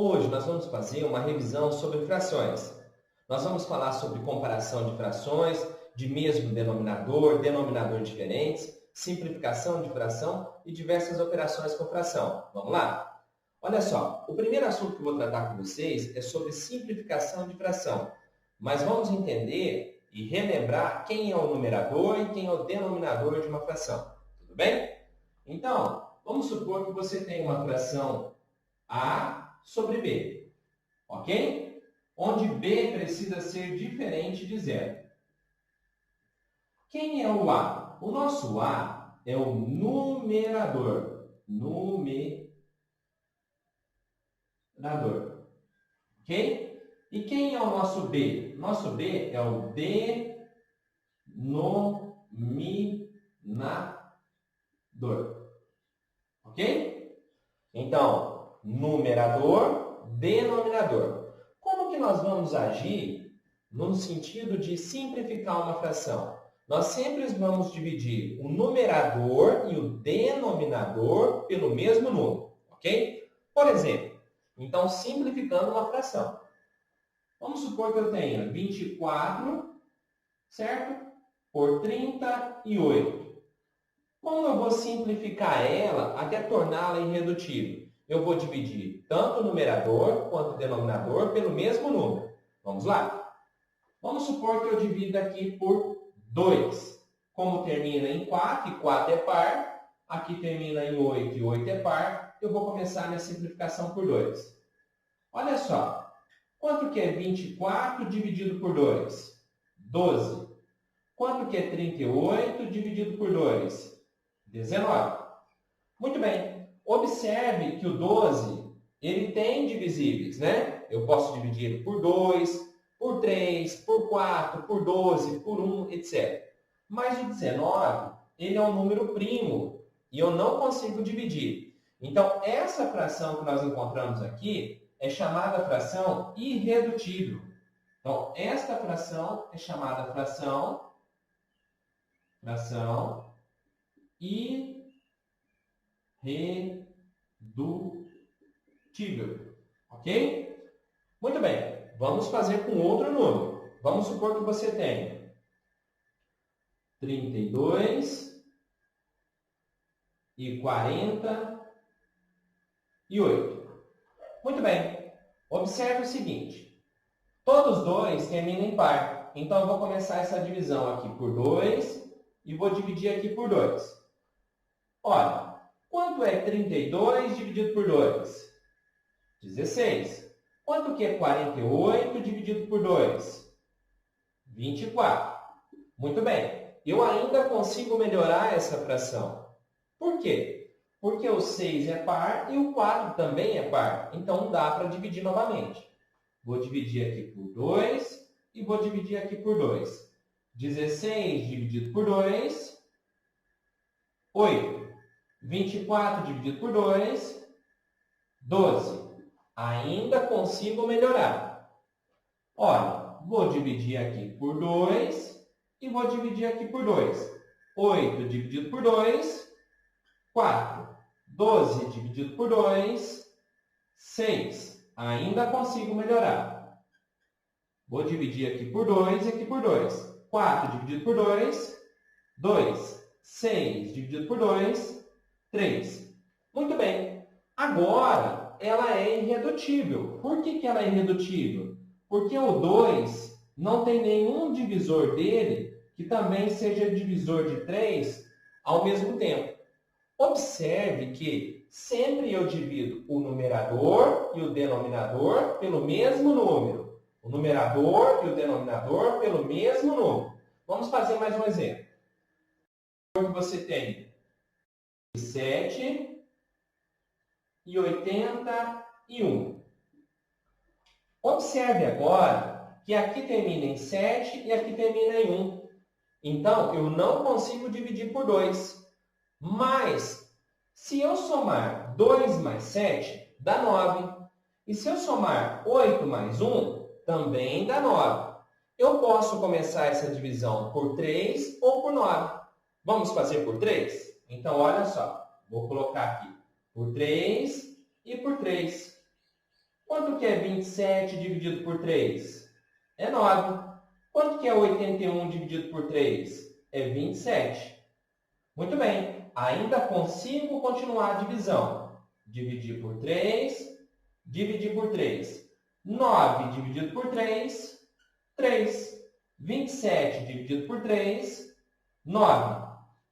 Hoje nós vamos fazer uma revisão sobre frações. Nós vamos falar sobre comparação de frações, de mesmo denominador, denominador diferentes, simplificação de fração e diversas operações com fração. Vamos lá? Olha só, o primeiro assunto que eu vou tratar com vocês é sobre simplificação de fração. Mas vamos entender e relembrar quem é o numerador e quem é o denominador de uma fração. Tudo bem? Então, vamos supor que você tem uma fração A sobre B, ok? Onde B precisa ser diferente de zero. Quem é o A? O nosso A é o numerador. Numerador. Ok? E quem é o nosso B? Nosso B é o denominador. Ok? Então, numerador, denominador. Como que nós vamos agir no sentido de simplificar uma fração? Nós sempre vamos dividir o numerador e o denominador pelo mesmo número, ok? Por exemplo, então simplificando uma fração. Vamos supor que eu tenha 24, certo? Por 38. Como eu vou simplificar ela até torná-la irredutível? Eu vou dividir tanto o numerador quanto o denominador pelo mesmo número. Vamos lá? Vamos supor que eu divido aqui por 2. Como termina em 4, e 4 é par, aqui termina em 8, e 8 é par, eu vou começar a minha simplificação por 2. Olha só, quanto que é 24 dividido por 2? 12. Quanto que é 38 dividido por 2? 19. Muito bem. Observe que o 12, ele tem divisíveis, né? Eu posso dividir por 2, por 3, por 4, por 12, por 1, etc. Mas o 19, ele é um número primo e eu não consigo dividir. Então, essa fração que nós encontramos aqui é chamada fração irredutível. Então, esta fração é chamada fração irredutível. Ok? Muito bem. Vamos fazer com outro número. Vamos supor que você tenha 32 e 48. Muito bem. Observe o seguinte. Todos dois terminam em par. Então, eu vou começar essa divisão aqui por 2 e vou dividir aqui por 2. Olha, quanto é 32 dividido por 2? 16. Quanto que é 48 dividido por 2? 24. Muito bem. Eu ainda consigo melhorar essa fração. Por quê? Porque o 6 é par e o 4 também é par. Então, dá para dividir novamente. Vou dividir aqui por 2 e vou dividir aqui por 2. 16 dividido por 2, 8. 24 dividido por 2, 12. Ainda consigo melhorar. Olha, vou dividir aqui por 2 e vou dividir aqui por 2. 8 dividido por 2, 4. 12 dividido por 2, 6. Ainda consigo melhorar. Vou dividir aqui por 2 e aqui por 2. 4 dividido por 2, 2. 6 dividido por 2, 3. Muito bem. Agora, ela é irredutível. Por que ela é irredutível? Porque o 2 não tem nenhum divisor dele que também seja divisor de 3 ao mesmo tempo. Observe que sempre eu divido o numerador e o denominador pelo mesmo número. O numerador e o denominador pelo mesmo número. Vamos fazer mais um exemplo. Você tem 7 e 81. Observe agora que aqui termina em 7 e aqui termina em 1. Então, eu não consigo dividir por 2. Mas, se eu somar 2 mais 7, dá 9. E se eu somar 8 mais 1, também dá 9. Eu posso começar essa divisão por 3 ou por 9. Vamos fazer por 3? Então, olha só. Vou colocar aqui por 3 e por 3. Quanto que é 27 dividido por 3? É 9. Quanto que é 81 dividido por 3? É 27. Muito bem. Ainda consigo continuar a divisão. Dividir por 3, dividir por 3. 9 dividido por 3, 3. 27 dividido por 3, 9.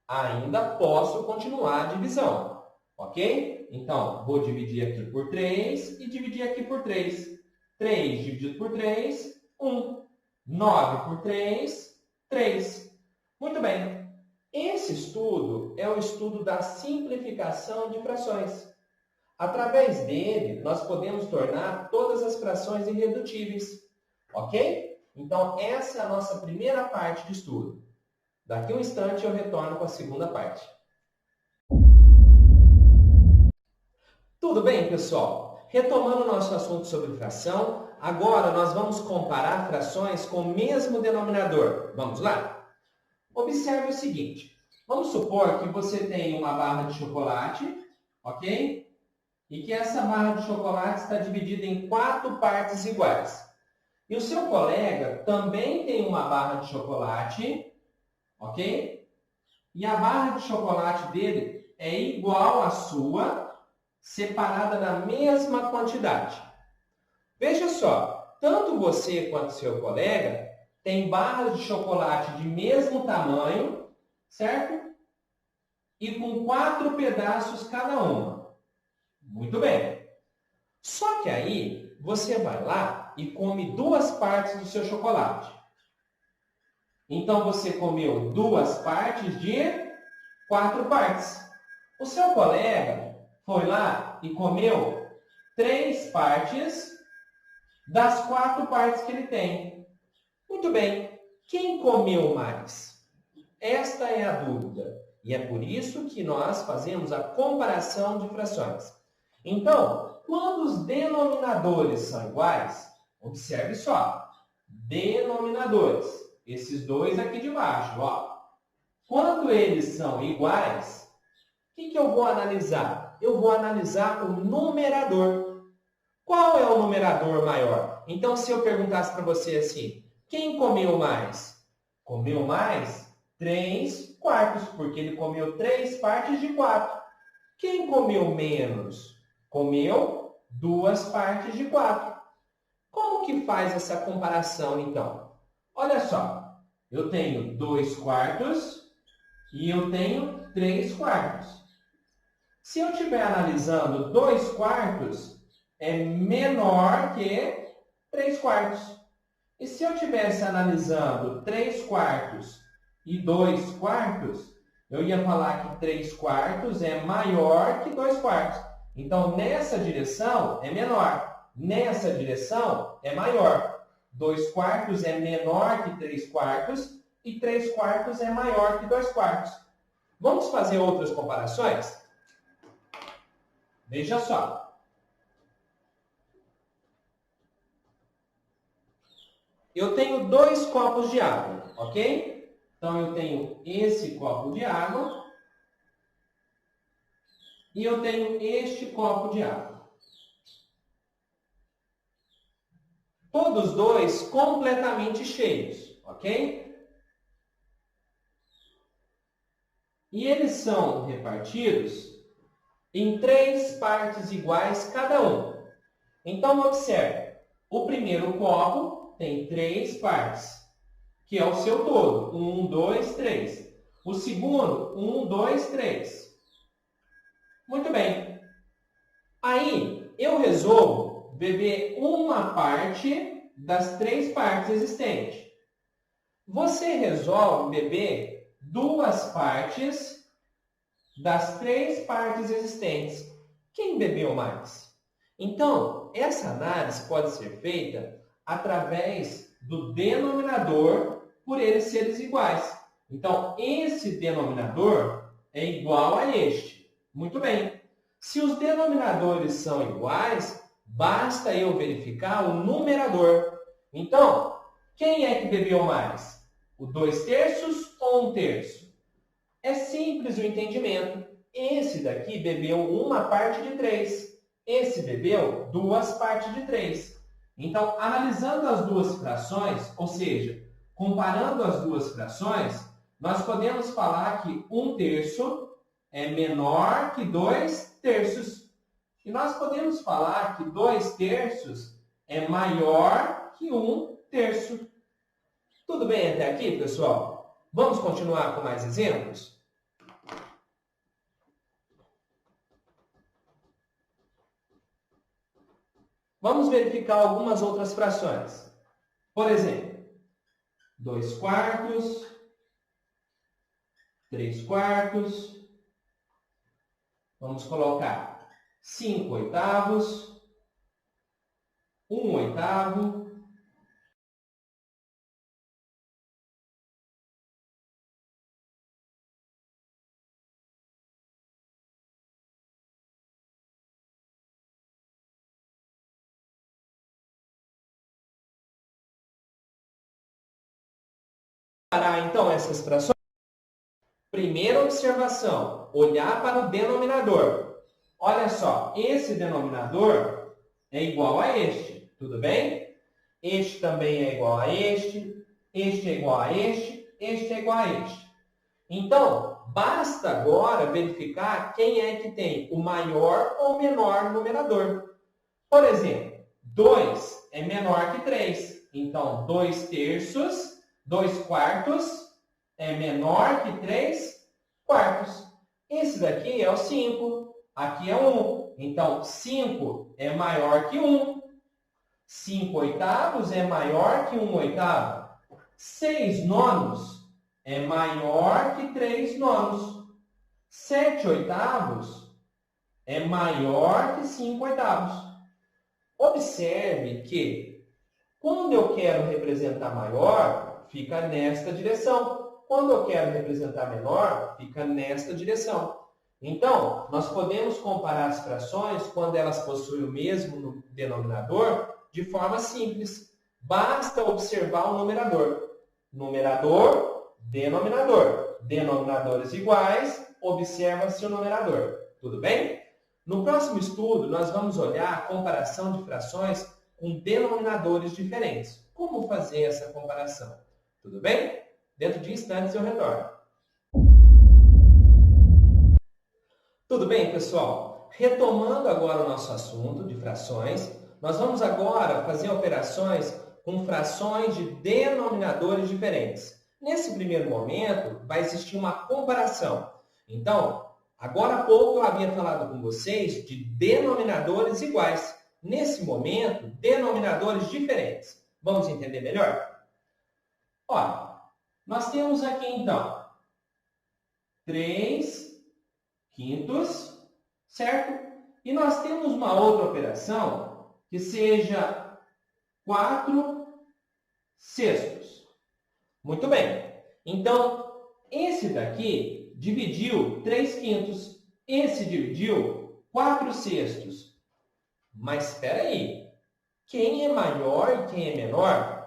Ainda posso continuar a divisão. Ok? Então, vou dividir aqui por 3 e dividir aqui por 3. 3 dividido por 3, 1. 9 por 3, 3. Muito bem. Esse estudo é o estudo da simplificação de frações. Através dele, nós podemos tornar todas as frações irredutíveis. Ok? Então, essa é a nossa primeira parte de estudo. Daqui a um instante eu retorno com a segunda parte. Tudo bem, pessoal? Retomando o nosso assunto sobre fração, agora nós vamos comparar frações com o mesmo denominador. Vamos lá? Observe o seguinte. Vamos supor que você tem uma barra de chocolate, ok? E que essa barra de chocolate está dividida em 4 partes iguais. E o seu colega também tem uma barra de chocolate, ok? E a barra de chocolate dele é igual à sua, separada na mesma quantidade. Veja só, tanto você quanto seu colega tem barras de chocolate de mesmo tamanho, certo? E com 4 pedaços cada uma. Muito bem. Só que aí você vai lá e come 2 partes do seu chocolate. Então você comeu 2 partes de 4 partes. O seu colega foi lá e comeu 3 partes das 4 partes que ele tem. Muito bem. Quem comeu mais? Esta é a dúvida. E é por isso que nós fazemos a comparação de frações. Então, quando os denominadores são iguais, observe só. Denominadores. Esses dois aqui de baixo, ó. Quando eles são iguais, o que eu vou analisar? Eu vou analisar o numerador. Qual é o numerador maior? Então, se eu perguntasse para você assim, quem comeu mais? Comeu mais 3 quartos, porque ele comeu 3 partes de 4. Quem comeu menos? Comeu 2 partes de 4. Como que faz essa comparação, então? Olha só, eu tenho 2 quartos e eu tenho 3 quartos. Se eu estiver analisando 2 quartos, é menor que 3 quartos. E se eu estivesse analisando 3 quartos e 2 quartos, eu ia falar que 3 quartos é maior que 2 quartos. Então, nessa direção é menor. Nessa direção é maior. 2 quartos é menor que 3 quartos e 3 quartos é maior que 2 quartos. Vamos fazer outras comparações? Veja só. Eu tenho 2 copos de água, ok? Então, eu tenho esse copo de água e eu tenho este copo de água. Todos dois completamente cheios, ok? E eles são repartidos em 3 partes iguais cada um. Então, observe. O primeiro copo tem 3 partes, que é o seu todo. 1, 2, 3. O segundo, 1, 2, 3. Muito bem. Aí, eu resolvo beber uma parte das 3 partes existentes. Você resolve beber 2 partes das 3 partes existentes. Quem bebeu mais? Então, essa análise pode ser feita através do denominador por eles serem iguais. Então, esse denominador é igual a este. Muito bem. Se os denominadores são iguais, basta eu verificar o numerador. Então, quem é que bebeu mais? O 2/3 ou 1/3? É simples o entendimento. Esse daqui bebeu uma parte de 3. esse bebeu 2 partes de 3. Então, analisando as duas frações, ou seja, comparando as duas frações, nós podemos falar que 1/3 é menor que 2/3. E nós podemos falar que 2/3 é maior que 1/3. Tudo bem até aqui, pessoal? Vamos continuar com mais exemplos? Vamos verificar algumas outras frações. Por exemplo, 2/4, 3/4. Vamos colocar 5/8, 1/8. Comparar então essas frações. Primeira observação, olhar para o denominador. Olha só, esse denominador é igual a este, tudo bem? Este também é igual a este é igual a este é igual a este. Então, basta agora verificar quem é que tem o maior ou menor numerador. Por exemplo, 2 é menor que 3. Então, 2/3, 2/4 é menor que 3/4. Esse daqui é o 5. Aqui é 1. Então, 5 é maior que 1. 5/8 é maior que 1/8. 6/9 é maior que 3/9. 7/8 é maior que 5/8. Observe que, quando eu quero representar maior, fica nesta direção. Quando eu quero representar menor, fica nesta direção. Então, nós podemos comparar as frações quando elas possuem o mesmo denominador de forma simples. Basta observar o numerador. Numerador, denominador. Denominadores iguais, observa-se o numerador. Tudo bem? No próximo estudo, nós vamos olhar a comparação de frações com denominadores diferentes. Como fazer essa comparação? Tudo bem? Dentro de instantes eu retorno. Tudo bem, pessoal? Retomando agora o nosso assunto de frações, nós vamos agora fazer operações com frações de denominadores diferentes. Nesse primeiro momento, vai existir uma comparação. Então, agora há pouco eu havia falado com vocês de denominadores iguais. Nesse momento, denominadores diferentes. Vamos entender melhor? Olha, nós temos aqui então 3/5, certo? E nós temos uma outra operação que seja 4/6. Muito bem. Então, esse daqui dividiu 3/5. Esse dividiu 4/6. Mas espera aí. Quem é maior e quem é menor?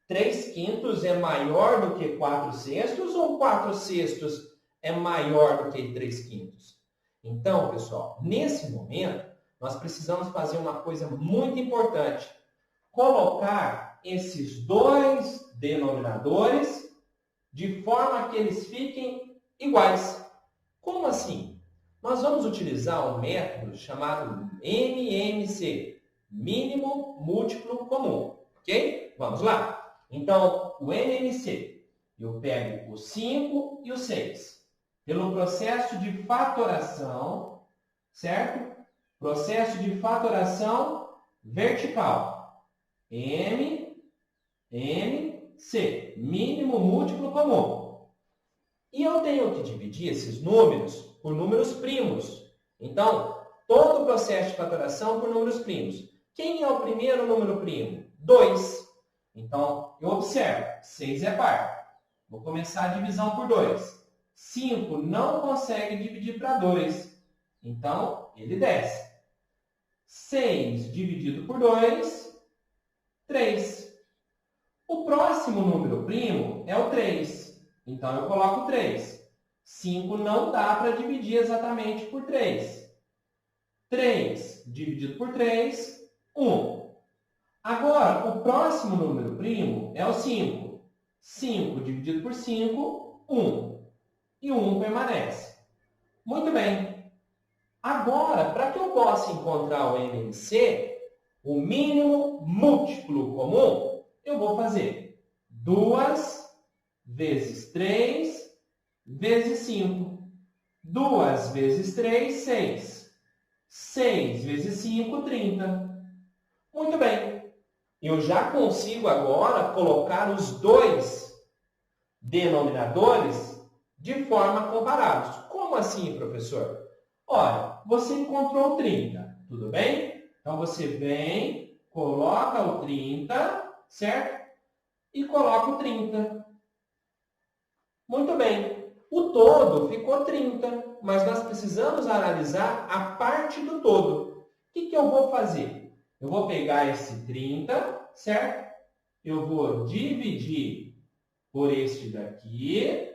3/5 é maior do que 4/6 ou 4/6 é maior do que 3/5? Então, pessoal, nesse momento, nós precisamos fazer uma coisa muito importante. Colocar esses dois denominadores de forma que eles fiquem iguais. Como assim? Nós vamos utilizar um método chamado MMC, mínimo múltiplo comum, ok? Vamos lá. Então, o MMC, eu pego o 5 e o 6. Pelo processo de fatoração, certo? Processo de fatoração vertical. MMC, mínimo múltiplo comum. E eu tenho que dividir esses números por números primos. Então, todo o processo de fatoração por números primos. Quem é o primeiro número primo? 2. Então, eu observo, 6 é par. Vou começar a divisão por 2. 5 não consegue dividir para 2. Então, ele desce. 6 dividido por 2, 3. O próximo número primo é o 3. Então, eu coloco 3. 5 não dá para dividir exatamente por 3. 3 2 dividido por 3, 1. Agora, o próximo número primo é o 5. 5 dividido por 5, 1. E o 1 permanece. Muito bem. Agora, para que eu possa encontrar o MMC, o mínimo múltiplo comum, eu vou fazer 2 vezes 3 vezes 5. 2 vezes 3, 6. 6 vezes 5, 30. Muito bem. Eu já consigo agora colocar os dois denominadores de forma comparáveis. Como assim, professor? Olha, você encontrou o 30, tudo bem? Então, você vem, coloca o 30, certo? E coloca o 30. Muito bem. O todo ficou 30, mas nós precisamos analisar a parte do todo. O que eu vou fazer? Eu vou pegar esse 30, certo? Eu vou dividir por este daqui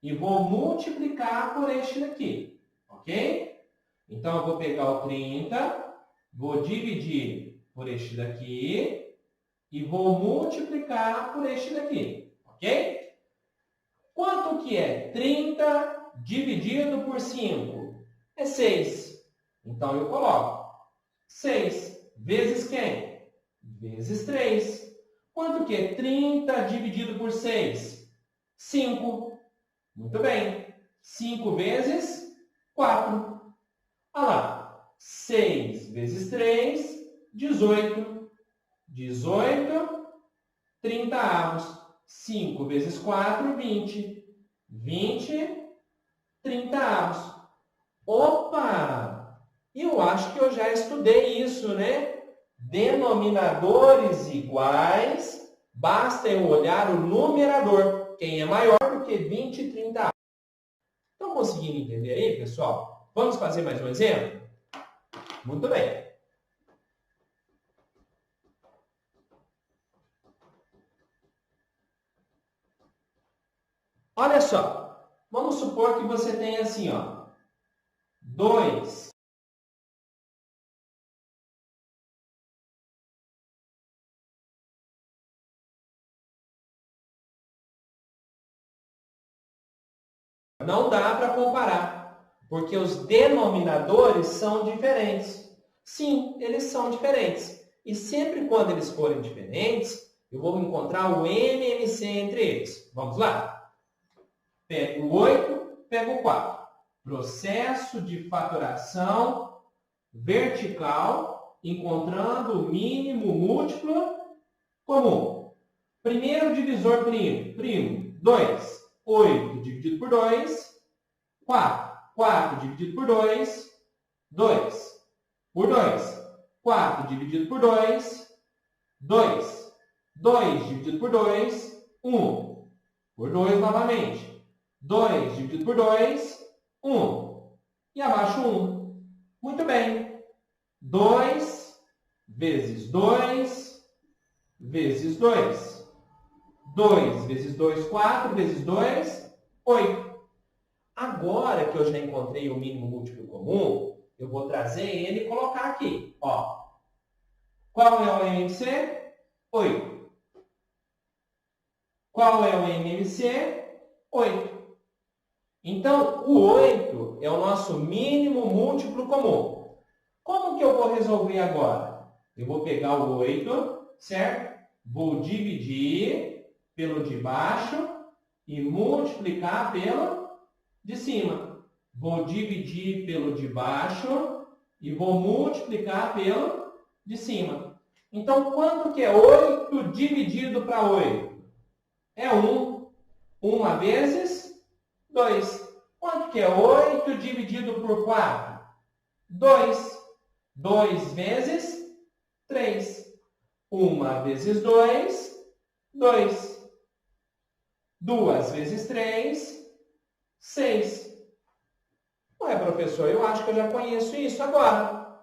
e vou multiplicar por este daqui, ok? Então, eu vou pegar o 30, vou dividir por este daqui e vou multiplicar por este daqui, ok? Quanto que é 30 dividido por 5? É 6. Então, eu coloco 6 vezes quem? Vezes 3. Quanto que é 30 dividido por 6? 5. Muito bem. 5 vezes 4. Olha lá. 6 vezes 3, 18. 18, 30 avos. 5 vezes 4, 20. 20, 30 avos. Opa! Eu acho que eu já estudei isso, né? Denominadores iguais, basta eu olhar o numerador. Quem é maior do que 20 e 30 avos. Estão conseguindo entender aí, pessoal? Vamos fazer mais um exemplo? Muito bem. Olha só, vamos supor que você tenha assim, ó, 2 não dá para comparar, porque os denominadores são diferentes. Sim, eles são diferentes. E sempre quando eles forem diferentes, eu vou encontrar o MMC entre eles. Vamos lá? Pego o 8, pego o 4. Processo de fatoração vertical, encontrando o mínimo múltiplo comum. Primeiro divisor primo, 2. 8 dividido por 2, 4. 4 dividido por 2, 2. Por 2. 4 dividido por 2, 2. 2 dividido por 2, 1. Por 2 novamente. 2 dividido por 2, 1. E abaixo 1. Muito bem. 2 vezes 2 vezes 2. 2 vezes 2, 4 vezes 2, 8. Agora que eu já encontrei o mínimo múltiplo comum, eu vou trazer ele e colocar aqui. Ó. Qual é o MMC? 8. Qual é o MMC? 8. Então, o 8 é o nosso mínimo múltiplo comum. Como que eu vou resolver agora? Eu vou pegar o 8, certo? Vou dividir pelo de baixo e multiplicar pelo de cima. Vou dividir pelo de baixo e vou multiplicar pelo de cima. Então, quanto que é 8 dividido para 8? É 1. 1 vezes 2. Quanto que é 8 dividido por 4? 2. 2 vezes 3. 1 vezes 2, 2. 2 vezes 3, 6. Ué, professor, eu acho que eu já conheço isso agora.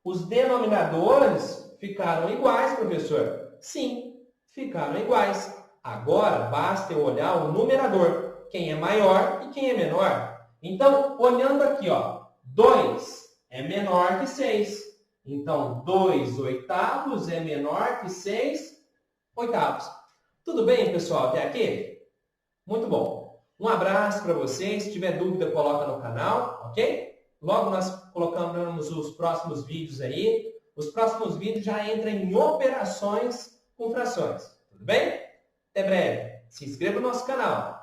Os denominadores ficaram iguais, professor. Sim, ficaram iguais. Agora, basta eu olhar o numerador. Quem é maior e quem é menor. Então, olhando aqui, ó, 2 é menor que 6. Então, 2 oitavos é menor que 6 oitavos. Tudo bem, pessoal, até aqui? Muito bom. Um abraço para vocês. Se tiver dúvida, coloca no canal, ok? Logo nós colocamos os próximos vídeos aí. Os próximos vídeos já entram em operações com frações. Tudo bem? Até breve. Se inscreva no nosso canal.